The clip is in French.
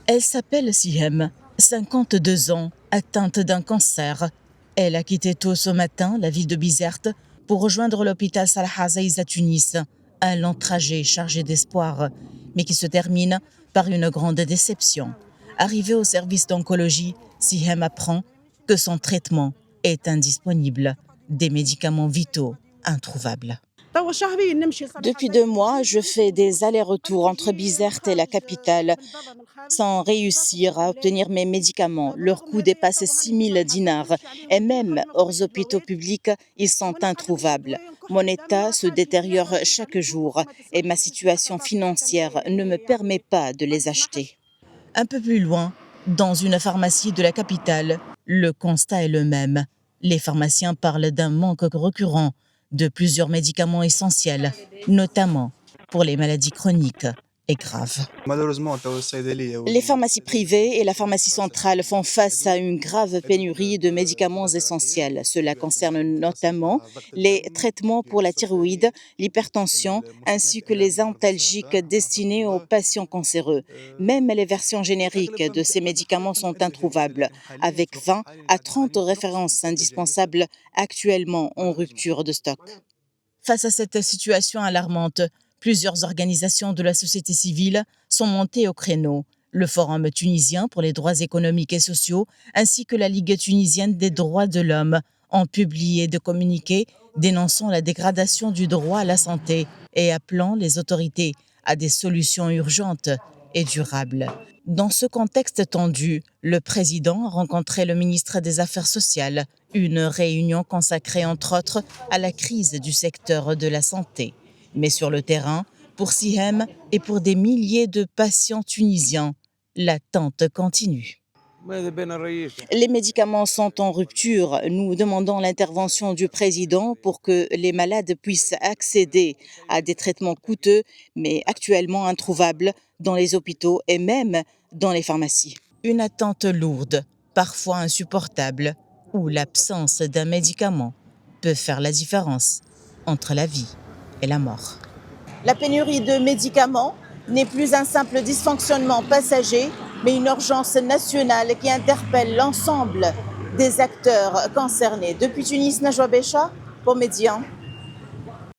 Elle s'appelle Sihem, 52 ans, atteinte d'un cancer. Elle a quitté tôt ce matin la ville de Bizerte pour rejoindre l'hôpital Salah Azaïz à Tunis. Un long trajet chargé d'espoir, mais qui se termine par une grande déception. Arrivée au service d'oncologie, Sihem apprend que son traitement est indisponible. Des médicaments vitaux introuvables. Depuis 2 mois, je fais des allers-retours entre Bizerte et la capitale sans réussir à obtenir mes médicaments. Leur coût dépasse 6 000 dinars et même hors hôpitaux publics, ils sont introuvables. Mon état se détériore chaque jour et ma situation financière ne me permet pas de les acheter. Un peu plus loin, dans une pharmacie de la capitale, le constat est le même. Les pharmaciens parlent d'un manque récurrent de plusieurs médicaments essentiels, notamment pour les maladies chroniques et graves. Les pharmacies privées et la pharmacie centrale font face à une grave pénurie de médicaments essentiels. Cela concerne notamment les traitements pour la thyroïde, l'hypertension ainsi que les antalgiques destinés aux patients cancéreux. Même les versions génériques de ces médicaments sont introuvables, avec 20 à 30 références indispensables actuellement en rupture de stock. Face à cette situation alarmante, plusieurs organisations de la société civile sont montées au créneau. Le Forum tunisien pour les droits économiques et sociaux ainsi que la Ligue tunisienne des droits de l'homme ont publié des communiqués dénonçant la dégradation du droit à la santé et appelant les autorités à des solutions urgentes et durables. Dans ce contexte tendu, le président a rencontré le ministre des Affaires sociales, une réunion consacrée entre autres à la crise du secteur de la santé. Mais sur le terrain, pour Sihem et pour des milliers de patients tunisiens, l'attente continue. Les médicaments sont en rupture. Nous demandons l'intervention du président pour que les malades puissent accéder à des traitements coûteux, mais actuellement introuvables dans les hôpitaux et même dans les pharmacies. Une attente lourde, parfois insupportable, où l'absence d'un médicament peut faire la différence entre la vie et la mort. La pénurie de médicaments n'est plus un simple dysfonctionnement passager, mais une urgence nationale qui interpelle l'ensemble des acteurs concernés. Depuis Tunis, Najwa Becha pour Médian.